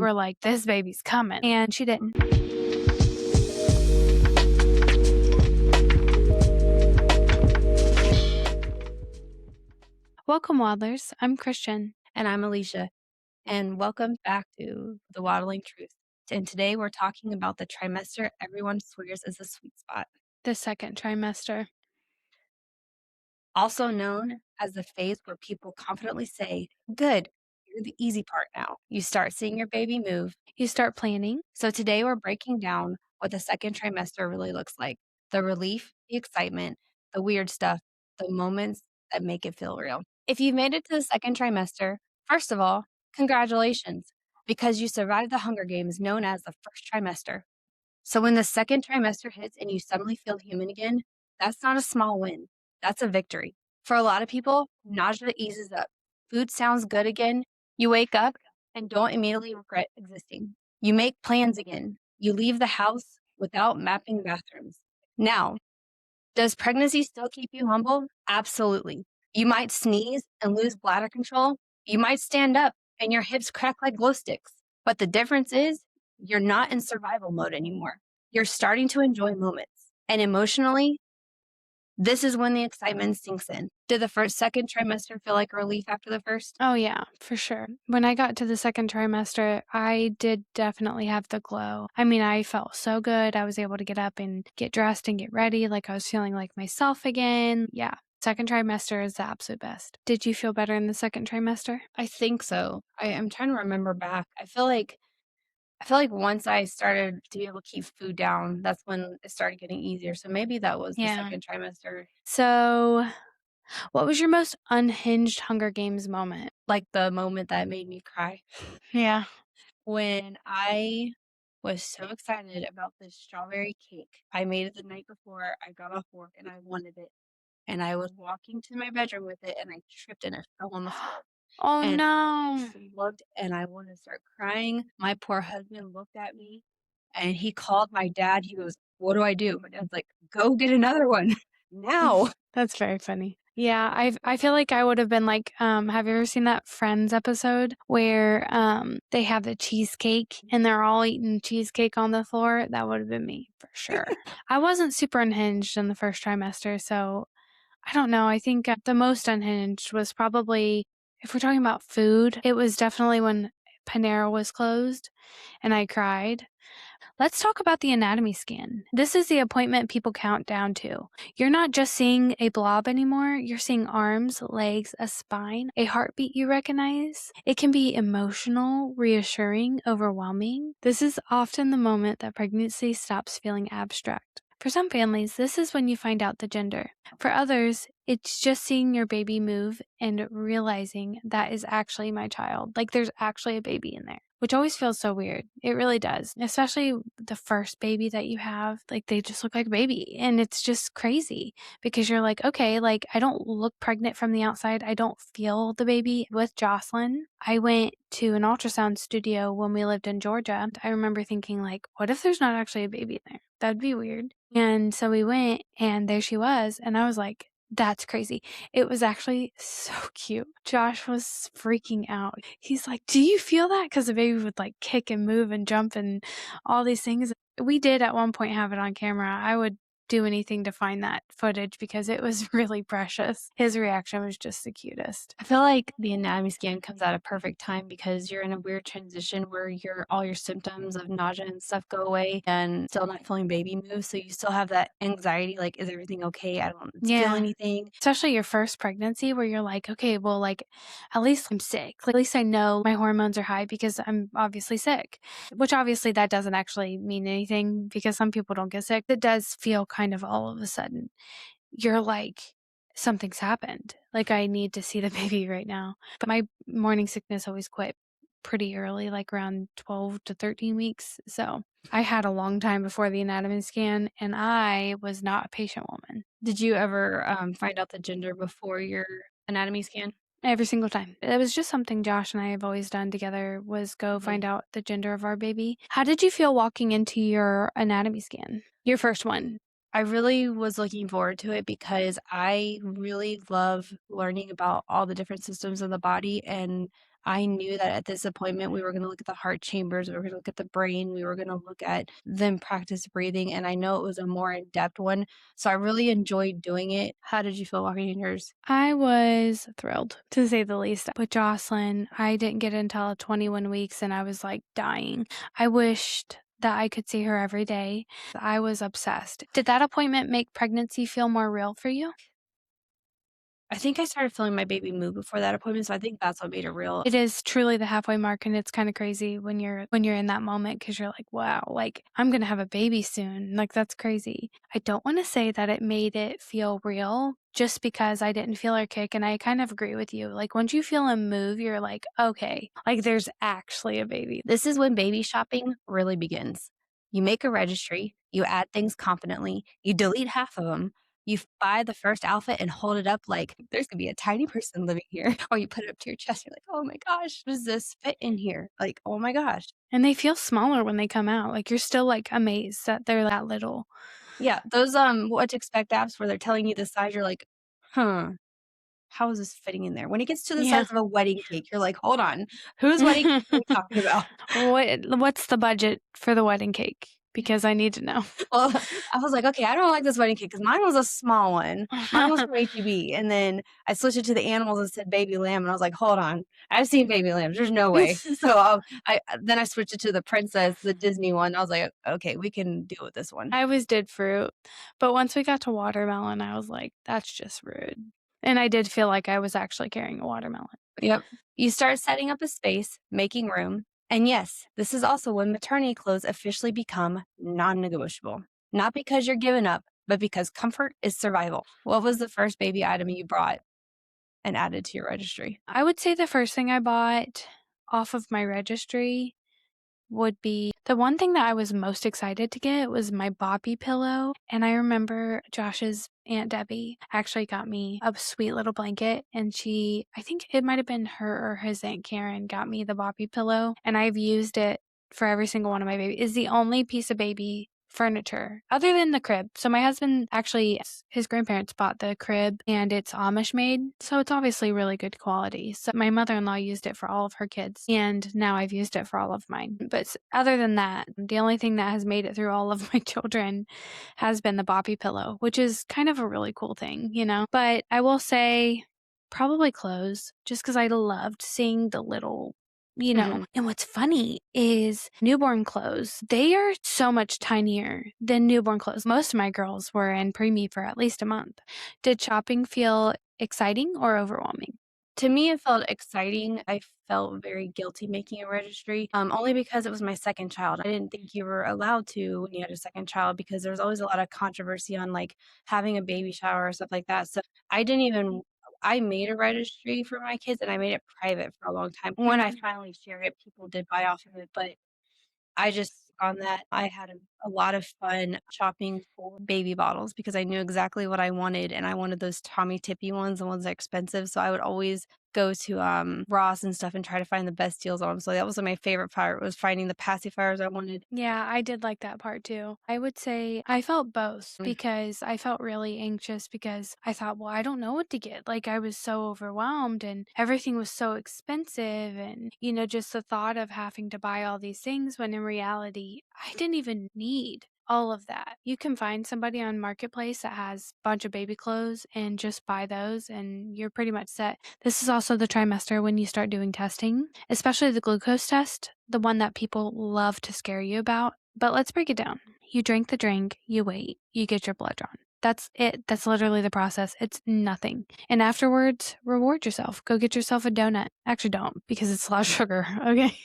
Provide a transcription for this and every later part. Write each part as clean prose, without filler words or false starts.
were like, this baby's coming. And she didn't. Welcome, Waddlers. I'm Christian. And I'm Alicia. And welcome back to the Waddling Truth. And today we're talking about the trimester everyone swears is a sweet spot, The second trimester. also known as the phase where people confidently say, good, you're the easy part now. You start seeing your baby move. You start planning. So today we're breaking down what the second trimester really looks like. The relief, the excitement, the weird stuff, the moments that make it feel real. If you've made it to the second trimester, first of all, congratulations, because you survived the Hunger Games known as the first trimester. So when the second trimester hits and you suddenly feel human again, that's not a small win. That's a victory. For a lot of people, nausea eases up. Food sounds good again. You wake up and don't immediately regret existing. You make plans again. You leave the house without mapping bathrooms. Now, does pregnancy still keep you humble? Absolutely. You might sneeze and lose bladder control. You might stand up and your hips crack like glow sticks. But the difference is you're not in survival mode anymore. You're starting to enjoy moments. And emotionally, this is when the excitement sinks in. Did the second trimester feel like a relief after the first? Oh, yeah, for sure. When I got to the second trimester, I did definitely have the glow. I mean, I felt so good. I was able to get up and get dressed and get ready. Like I was feeling like myself again. Yeah. Second trimester is the absolute best. Did you feel better in the second trimester? I think so. I'm trying to remember back. I feel like once I started to be able to keep food down, that's when it started getting easier. So maybe that was the second trimester. So, what was your most unhinged Hunger Games moment? Like the moment that made me cry. Yeah. When I was so excited about this strawberry cake. I made it the night before. I got off work and I wanted it. And I was walking to my bedroom with it and I tripped and it fell on the floor. Oh, And no. I looked and I wanted to start crying. My poor husband looked at me and he called my dad. He goes, "What do I do?" My dad's like, "Go get another one now." That's very funny. Yeah, I feel like I would have been like, have you ever seen that Friends episode where they have the cheesecake and they're all eating cheesecake on the floor? That would have been me for sure. I wasn't super unhinged in the first trimester, so I don't know. I think the most unhinged was probably, if we're talking about food, it was definitely when Panera was closed and I cried. Let's talk about the anatomy scan. This is the appointment people count down to. You're not just seeing a blob anymore. You're seeing arms, legs, a spine, a heartbeat you recognize. It can be emotional, reassuring, overwhelming. This is often the moment that pregnancy stops feeling abstract. For some families, this is when you find out the gender. For others, it's just seeing your baby move and realizing that is actually my child. Like there's actually a baby in there, which always feels so weird. It really does. Especially the first baby that you have. Like they just look like a baby. And it's just crazy because you're like, okay, like I don't look pregnant from the outside. I don't feel the baby. With Jocelyn, I went to an ultrasound studio when we lived in Georgia. I remember thinking like, what if there's not actually a baby in there? That'd be weird. And so we went and there she was. And I was like, that's crazy. It was actually so cute. Josh was freaking out. He's like, do you feel that? Because the baby would like kick and move and jump and all these things. We did at one point have it on camera. I would do anything to find that footage because it was really precious. His reaction was just the cutest. I feel like the anatomy scan comes at a perfect time because you're in a weird transition where all your symptoms of nausea and stuff go away and still not feeling baby move. So you still have that anxiety, like, is everything okay? I don't feel anything. Especially your first pregnancy where you're like, okay, well, like, at least I'm sick. Like, at least I know my hormones are high because I'm obviously sick, which obviously that doesn't actually mean anything because some people don't get sick. It does feel kind of all of a sudden. You're like, something's happened. Like, I need to see the baby right now. But my morning sickness always quit pretty early, like around 12 to 13 weeks. So I had a long time before the anatomy scan, and I was not a patient woman. Did you ever find out the gender before your anatomy scan? Every single time. It was just something Josh and I have always done together was go find out the gender of our baby. How did you feel walking into your anatomy scan? Your first one. I really was looking forward to it because I really love learning about all the different systems of the body. And I knew that at this appointment, we were going to look at the heart chambers, we were going to look at the brain, we were going to look at them practice breathing. And I know it was a more in depth one. So I really enjoyed doing it. How did you feel walking in yours? I was thrilled, to say the least. With Jocelyn, I didn't get until 21 weeks and I was like dying. I wished that I could see her every day. I was obsessed. Did that appointment make pregnancy feel more real for you? I think I started feeling my baby move before that appointment. So I think that's what made it real. It is truly the halfway mark, and it's kinda crazy when you're in that moment because 'cause you're like, "Wow, like, I'm gonna have a baby soon." Like, that's crazy. I don't wanna say that it made it feel real just because I didn't feel her kick, and I kind of agree with you. Like, once you feel him move, you're like, "Okay, like, there's actually a baby." This is when baby shopping really begins. You make a registry, you add things confidently, you delete half of them, you buy the first outfit and hold it up like there's gonna be a tiny person living here, or you put it up to your chest. You're like, oh my gosh, does this fit in here? Like, oh my gosh. And they feel smaller when they come out. Like, you're still, like, amazed that they're that little. Yeah, those what to expect apps where they're telling you the size, you're like, huh, how is this fitting in there? When it gets to the Yeah. size of a wedding cake, you're like, hold on, whose wedding cake are we talking about? What's the budget for the wedding cake? Because I need to know. Well, I was like, "Okay, I don't like this wedding cake because mine was a small one. Mine was from HEB." And then I switched it to the animals and said baby lamb, and I was like, "Hold on, I've seen baby lambs. There's no way." So, then I switched it to the princess, the Disney one. I was like, "Okay, we can deal with this one." I always did fruit, but once we got to watermelon, I was like, "That's just rude." And I did feel like I was actually carrying a watermelon. Yep. You start setting up a space, making room. And yes, this is also when maternity clothes officially become non-negotiable. Not because you're giving up, but because comfort is survival. What was the first baby item you brought and added to your registry? I would say the first thing I bought off of my registry would be the one thing that I was most excited to get was my boppy pillow, and I remember Josh's Aunt Debbie actually got me a sweet little blanket, and I think it might have been her or his Aunt Karen got me the boppy pillow, and I've used it for every single one of my babies. It's the only piece of baby furniture other than the crib. So my husband actually, his grandparents bought the crib and it's Amish made. So it's obviously really good quality. So my mother-in-law used it for all of her kids and now I've used it for all of mine. But other than that, the only thing that has made it through all of my children has been the boppy pillow, which is kind of a really cool thing, you know? But I will say probably clothes just because I loved seeing the little Mhm. and what's funny is newborn clothes, they are so much tinier than newborn clothes. Most of my girls were in preemie for at least a month. Did shopping feel exciting or overwhelming? To me, it felt exciting. I felt very guilty making a registry, only because it was my second child. I didn't think you were allowed to when you had a second child because there was always a lot of controversy on like having a baby shower or stuff like that. So I didn't even I made a registry for my kids and I made it private for a long time. When I Mhm. finally shared it, people did buy off of it, but I just on that, I had a lot of fun shopping for baby bottles because I knew exactly what I wanted, and I wanted those Tommy Tippy ones, the ones that are expensive, so I would always go to, Ross and stuff and try to find the best deals on them, so that was my favorite part was finding the pacifiers I wanted. Yeah, I did like that part too. I would say I felt both Mm, because I felt really anxious because I thought, well, I don't know what to get. Like I was so overwhelmed and everything was so expensive. And, just the thought of having to buy all these things when in reality, I didn't even need all of that. You can find somebody on Marketplace that has a bunch of baby clothes and just buy those and you're pretty much set. This is also the trimester when you start doing testing, especially the glucose test, the one that people love to scare you about. But let's break it down. You drink the drink, you wait, you get your blood drawn. That's it. That's literally the process. It's nothing. And afterwards, reward yourself. Go get yourself a donut. Actually, don't because it's a lot of sugar. Okay.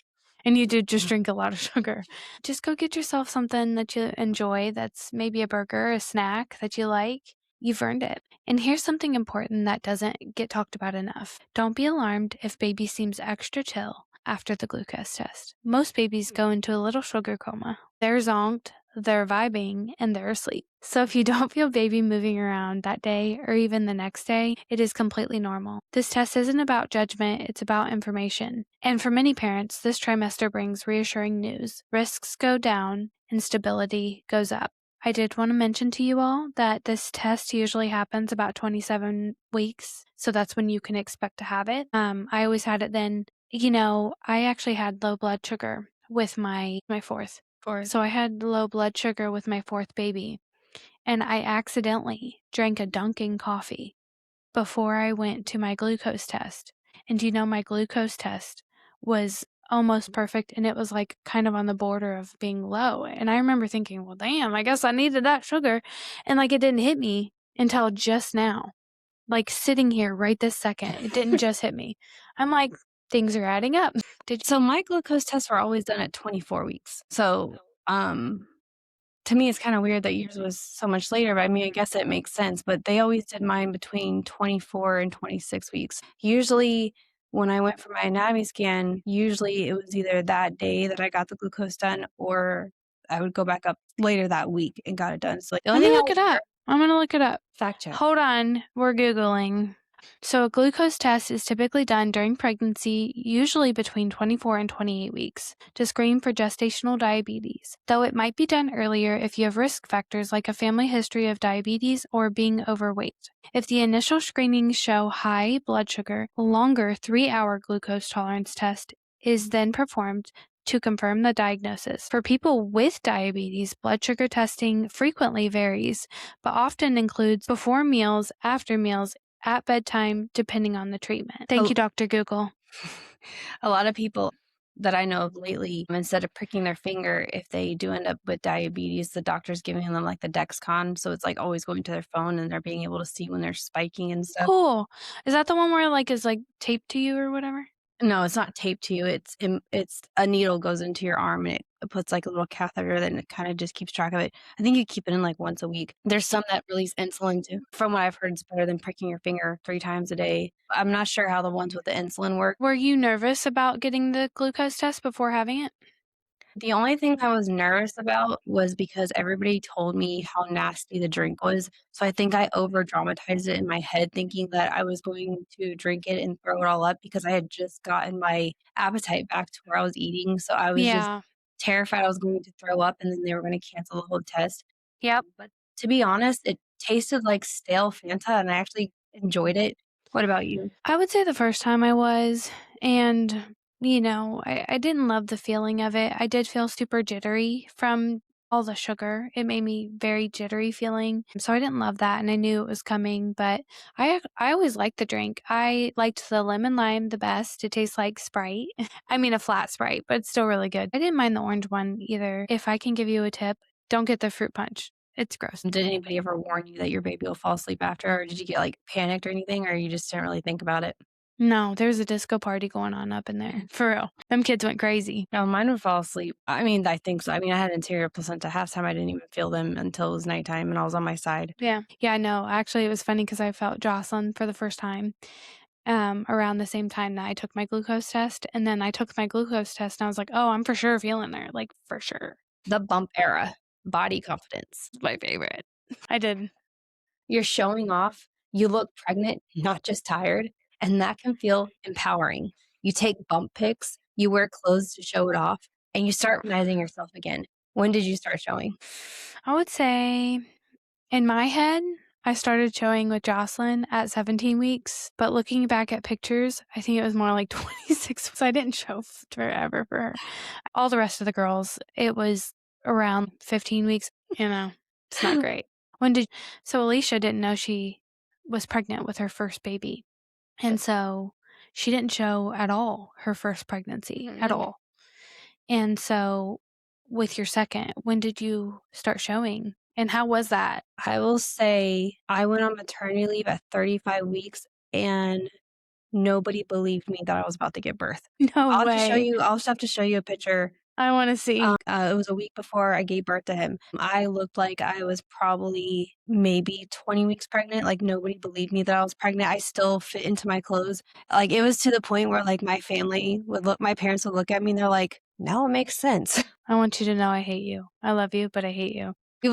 And you do just mhm. drink a lot of sugar. Just go get yourself something that you enjoy that's maybe a burger, a snack that you like. You've earned it. And here's something important that doesn't get talked about enough. Don't be alarmed if baby seems extra chill after the glucose test. Most babies go into a little sugar coma. They're zonked, they're vibing, and they're asleep. So if you don't feel baby moving around that day or even the next day, it is completely normal. This test isn't about judgment, it's about information. And for many parents, this trimester brings reassuring news. Risks go down and stability goes up. I did want to mention to you all that this test usually happens about 27 weeks, so that's when you can expect to have it. I always had it then. I actually had low blood sugar with my 4th. For So I had low blood sugar with my 4th baby, and I accidentally drank a Dunkin' coffee before I went to my glucose test. And my glucose test was almost perfect, and it was, like, kind of on the border of being low, and I remember thinking, "Well, damn, I guess I needed that sugar," and, like, it didn't hit me until just now. Like, sitting here right this second, it didn't just hit me. I'm like, "Things are adding up." Did So my glucose tests were always done at 24 weeks. So, to me, it's kinda weird that yours was so much later, but I mean, I guess it makes sense, but they always did mine between 24 and 26 weeks. Usually, when I went for my anatomy scan, usually it was either that day that I got the glucose done or I would go back up later that week and got it done. So, like, the Let only me thing I look was it up. I'm gonna look it up. fact check. Hold on, we're Googling. So a glucose test is typically done during pregnancy, usually between 24 and 28 weeks, to screen for gestational diabetes, though it might be done earlier if you have risk factors like a family history of diabetes or being overweight. If the initial screenings show high blood sugar, a longer 3-hour glucose tolerance test is then performed to confirm the diagnosis. For people with diabetes, blood sugar testing frequently varies, but often includes before meals, after meals, at bedtime, depending on the treatment. Thank A you, Dr. Google. a lot of people that I know of lately, instead of pricking their finger, if they do end up with diabetes, the doctor's giving them, like, the Dexcom, so it's, like, always going to their phone, and they're being able to see when they're spiking and stuff. Cool. Is that the one where is taped to you or whatever? No, it's not taped to you, it's a needle goes into your arm, and it puts, like, a little catheter, then it kinda just keeps track of it. I think you keep it in, like, once a week. There's some that release insulin too. From what I've heard, it's better than pricking your finger 3 times a day. I'm not sure how the ones with the insulin work. Were you nervous about getting the glucose test before having it? The only thing I was nervous about was because everybody told me how nasty the drink was, so I think I over dramatized it in my head thinking that I was going to drink it and throw it all up because I had just gotten my appetite back to where I was eating, so I was just Yeah. terrified I was going to throw up and then they were gonna cancel the whole test. Yep. But to be honest, it tasted like stale Fanta and I actually enjoyed it. What about you? I would say the first time I was, and, I didn't love the feeling of it. I did feel super jittery from all the sugar. It made me very jittery feeling, so I didn't love that, and I knew it was coming, but I always liked the drink. I liked the lemon lime the best. It tastes like Sprite. I mean, a flat Sprite, but it's still really good. I didn't mind the orange one either. If I can give you a tip, don't get the fruit punch. It's gross. Did anybody ever warn you that your baby will fall asleep after, or did you get, like, panicked or anything, or you just didn't really think about it? No, there's a disco party going on up in there. For real. Them kids went crazy. No, mine would fall asleep. I mean, I think so. I mean, I had anterior placenta halftime, I didn't even feel them until it was nighttime and I was on my side. Yeah. Yeah, I know. Actually, it was funny because I felt Jocelyn for the first time, around the same time that I took my glucose test, and then I took my glucose test, and I was like, "Oh, I'm for sure feeling her, like, for sure." The bump era, body confidence. It's my favorite. I did. You're showing off, you look pregnant, not just tired, and that can feel empowering. You take bump pics, you wear clothes to show it off, and you start recognizing yourself again. When did you start showing? I would say in my head, I started showing with Jocelyn at 17 weeks, but looking back at pictures, I think it was more like 26 'cause I didn't show forever for her. All the rest of the girls, it was around 15 weeks, it's not great. When did So Alicia didn't know she was pregnant with her first baby, and so she didn't show at all her first pregnancy, at Mhm. all. And so with your second, when did you start showing, and how was that? I will say I went on maternity leave at 35 weeks, and nobody believed me that I was about to give birth. No way. I'll just have to show you a picture. I wanna see. It was a week before I gave birth to him. I looked like I was probably maybe 20 weeks pregnant, like, nobody believed me that I was pregnant. I still fit into my clothes. Like, it was to the point where, like, my parents would look at me and they're like, "Now it makes sense." I want you to know I hate you. I love you, but I hate you. But,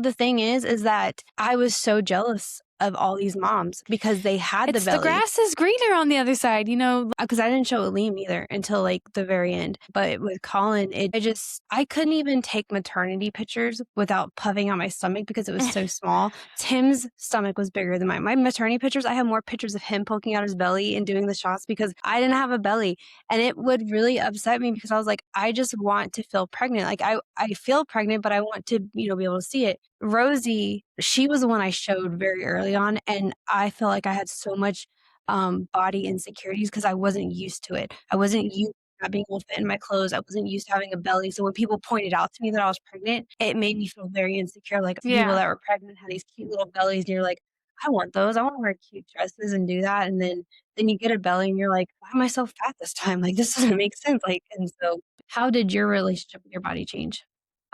the thing is that I was so jealous of all these moms because they had the It's the belly. grass is greener on the other side, you know? Because I didn't show it Liam either until, like, the very end, but with Colin, I couldn't even take maternity pictures without puffing out my stomach because it was so small. Tim's stomach was bigger than mine. My maternity pictures, I have more pictures of him poking out his belly and doing the shots because I didn't have a belly, and it would really upset me because I was like, "I just want to feel pregnant." Like, I feel pregnant, but I want to, be able to see it. Rosie, she was the one I showed very early on, and I feel like I had so much body insecurities because I wasn't used to it. I wasn't used to not being able to fit in my clothes. I wasn't used to having a belly. So when people pointed out to me that I was pregnant, it made me feel very insecure. Like people Yeah. that were pregnant had these cute little bellies, and you're like, I want those. I want to wear cute dresses and do that. And then you get a belly, and you're like, why am I so fat this time? Like this doesn't make sense. Like, and so, how did your relationship with your body change?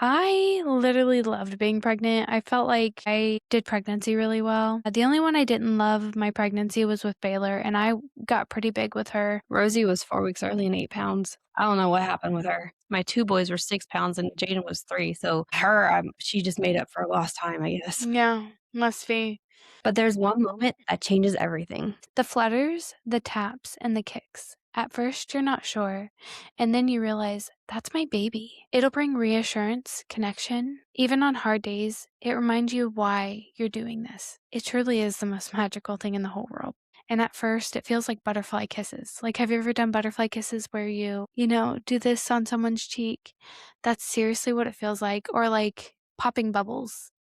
I literally loved being pregnant. I felt like I did pregnancy really well. The only one I didn't love my pregnancy was with Baylor, and I got pretty big with her. Rosie was 4 weeks early and 8 pounds. I don't know what happened with her. My two boys were 6 pounds and Jaden was 3. So her, she just made up for lost time, I guess. Yeah, must be. But there's one moment that changes everything. The flutters, the taps, and the kicks. At first, you're not sure, and then you realize that's my baby. It'll bring reassurance, connection. Even on hard days, it reminds you why you're doing this. It truly is the most magical thing in the whole world. And at first, it feels like butterfly kisses. Like, have you ever done butterfly kisses where do this on someone's cheek? That's seriously what it feels like. Or like popping bubbles,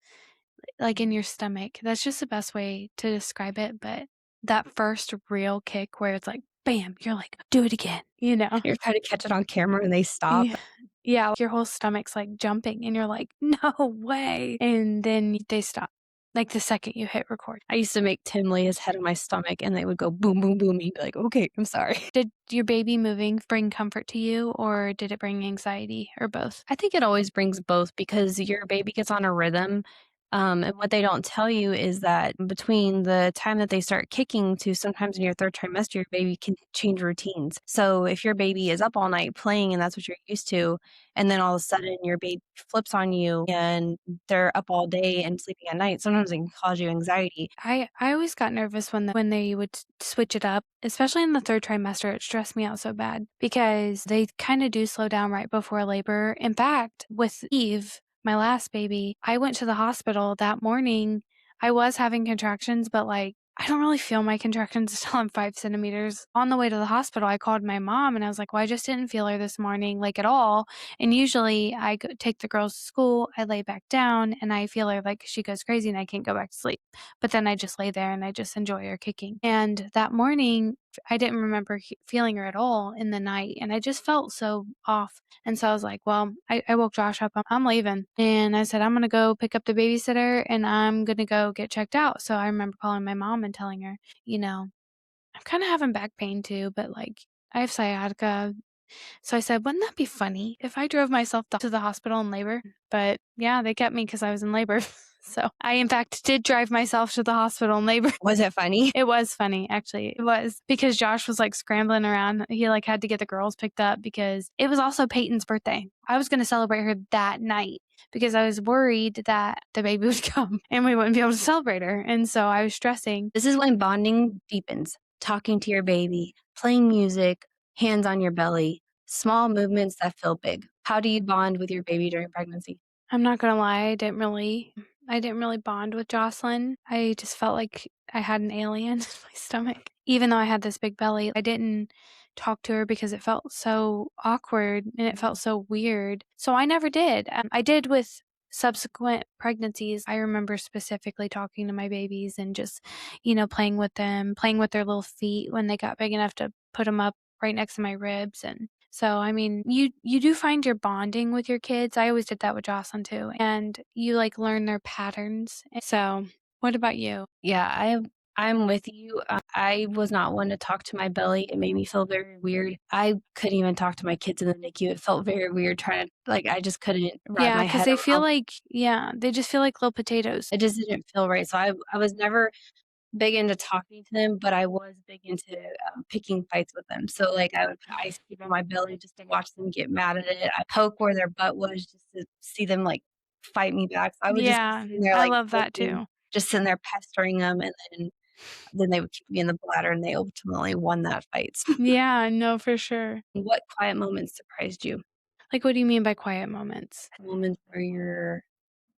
like in your stomach. That's just the best way to describe it. But that first real kick where it's like, bam, you're like, do it again, you know? You're trying to catch it on camera and they stop. Yeah. Yeah, your whole stomach's like jumping and you're like, no way. And then they stop. Like the second you hit record. I used to make Tim lay his head on my stomach and they would go boom, boom, boom. He'd be like, okay, I'm sorry. Did your baby moving bring comfort to you or did it bring anxiety or both? I think it always brings both because your baby gets on a rhythm. And what they don't tell you is that between the time that they start kicking to sometimes in your third trimester, your baby can change routines. So if your baby is up all night playing and that's what you're used to, and then all of a sudden your baby flips on you and they're up all day and sleeping at night, sometimes it can cause you anxiety. I always got nervous when they would switch it up, especially in the third trimester. It stressed me out so bad because they kind of do slow down right before labor. In fact, with Eve, my last baby, I went to the hospital that morning. I was having contractions, but like I don't really feel my contractions until I'm 5 centimeters. On the way to the hospital, I called my mom and I was like, well, I just didn't feel her this morning, like at all. And usually I take the girls to school, I lay back down and I feel her like she goes crazy and I can't go back to sleep. But then I just lay there and I just enjoy her kicking. And that morning, I didn't remember feeling her at all in the night. And I just felt so off. And so I was like, well, I woke Josh up. I'm leaving. And I said, I'm going to go pick up the babysitter and I'm going to go get checked out. So I remember calling my mom and telling her, I'm kind of having back pain too, but like I have sciatica. So I said, wouldn't that be funny if I drove myself to the hospital in labor? But yeah, they kept me because I was in labor. So I, in fact, did drive myself to the hospital in labor. Was it funny? It was funny, actually. It was because Josh was like scrambling around. He like had to get the girls picked up because it was also Peyton's birthday. I was going to celebrate her that night because I was worried that the baby would come and we wouldn't be able to celebrate her. And so I was stressing. This is when bonding deepens. Talking to your baby, playing music, hands on your belly, small movements that feel big. How do you bond with your baby during pregnancy? I'm not gonna lie, I didn't really bond with Jocelyn. I just felt like I had an alien in my stomach. Even though I had this big belly, I didn't talk to her because it felt so awkward and it felt so weird. So I never did. I did with subsequent pregnancies. I remember specifically talking to my babies and just, playing with them, playing with their little feet when they got big enough to put them up right next to my ribs. And so, I mean, you do find your bonding with your kids. I always did that with Jocelyn too. And you like learn their patterns. So, what about you? Yeah, I'm with you. I was not one to talk to my belly. It made me feel very weird. I couldn't even talk to my kids in the NICU. It felt very weird trying to I just couldn't wrap Yeah, my because head they feel around. like, they just feel like little potatoes. It just didn't feel right. So I was never big into talking to them, but I was big into picking fights with them. So I would put ice cream on my belly just to watch them get mad at it. I poke where their butt was just to see them fight me back. So I would just be Yeah, sitting there I love that poking. too. just sitting there pestering them, and then they would kick me in the bladder, and they ultimately won that fight. Yeah, no, for sure. What quiet moments surprised you? Like, what do you mean by quiet moments? Moments where you're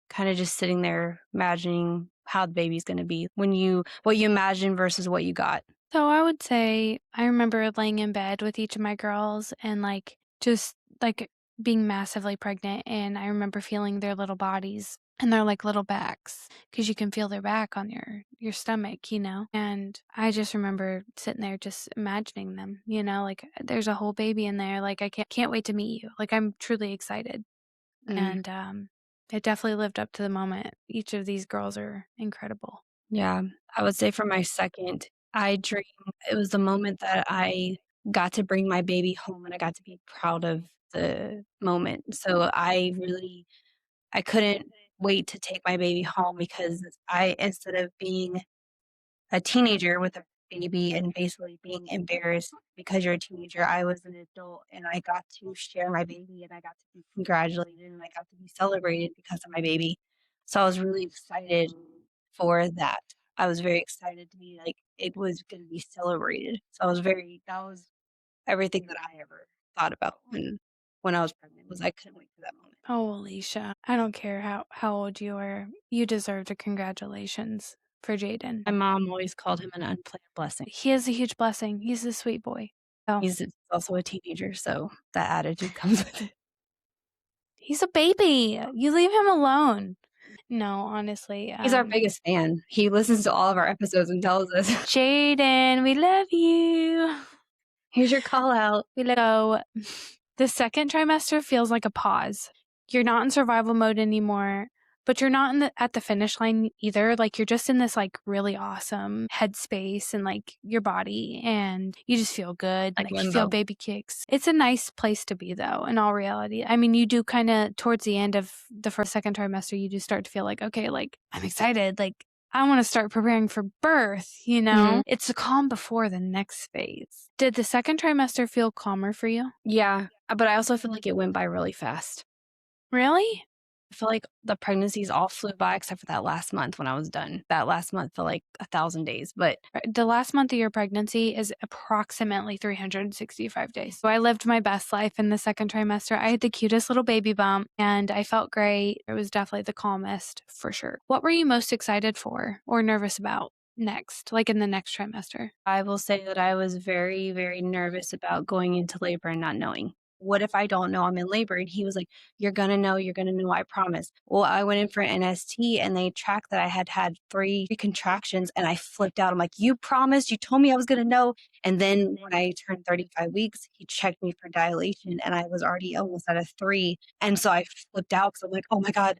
kinda just sitting there imagining how the baby's gonna be what you imagined versus what you got. So I would say I remember laying in bed with each of my girls and like just like being massively pregnant. And I remember feeling their little bodies and their like little backs because you can feel their back on your stomach, And I just remember sitting there just imagining them, like there's a whole baby in there. Like I can't wait to meet you. Like I'm truly excited. Mm, And it definitely lived up to the moment. Each of these girls are incredible. yeah. I would say for my second, I dreamed it was the moment that I got to bring my baby home, and I got to be proud of the moment. So I couldn't wait to take my baby home because I instead of being a teenager with a baby and basically being embarrassed because you're a teenager, I was an adult and I got to share my baby and I got to be congratulated and I got to be celebrated because of my baby. So I was really excited for that. I was very excited to be like it was going to be celebrated. So that was everything that I ever thought about when I was pregnant was I couldn't wait for that moment. Oh, Alicia, I don't care how old you are. You deserve the congratulations for Jaden. My mom always called him an unplanned blessing. He is a huge blessing. He's a sweet boy. Oh, He's also a teenager, so that attitude comes with it. he's a baby. You leave him alone. No, honestly, He's our biggest fan. He listens to all of our episodes and tells us, Jaden, we love you. "Here's your call out." So the second trimester feels like a pause. You're not in survival mode anymore, but you're not at the finish line either. Like you're just in this like really awesome headspace and like your body and you just feel good. Like Like you feel limbo. baby kicks. It's a nice place to be though, in all reality. I mean, you do kind of towards the end of the second trimester, you do start to feel like, okay, like I'm excited. Like I want to start preparing for birth. Mhm. It's the calm before the next phase. Did the second trimester feel calmer for you? Yeah, but I also feel like it went by really fast. Really? I feel like the pregnancies all flew by except for that last month when I was done. That last month felt like 1,000 days, but The last month of your pregnancy is approximately 365 days. So I lived my best life in the second trimester. I had the cutest little baby bump and I felt great. It was definitely the calmest for sure. What were you most excited for or nervous about next, like in the next trimester? I will say that I was very, very nervous about going into labor and not knowing. What if I don't know I'm in labor? And he was like, you're gonna know, I promise. Well, I went in for an NST and they tracked that I had three contractions and I flipped out. I'm like, you promised, you told me I was gonna know. And then when I turned 35 weeks, he checked me for dilation and I was already almost at a 3. And so I flipped out because I'm like, oh my God,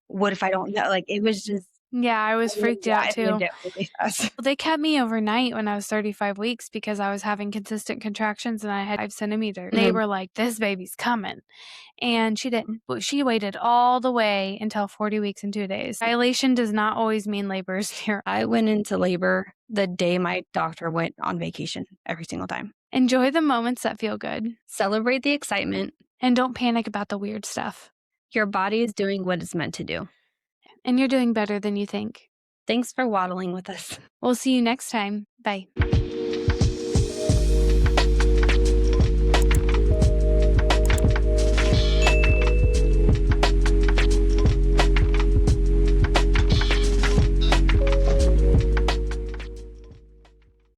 what if I don't know? Like it was just, Yeah, I was freaked out it went too. down really fast. Well, they kept me overnight when I was 35 weeks because I was having consistent contractions and I had 5 centimeters. They Mhm. were like, this baby's coming. And she didn't. But she waited all the way until 40 weeks and 2 days. Dilation does not always mean labor is near. I went into labor the day my doctor went on vacation every single time. Enjoy the moments that feel good Celebrate the excitement. and don't panic about the weird stuff. Your body is doing what it's meant to do. And you're doing better than you think. Thanks for waddling with us. We'll see you next time. Bye.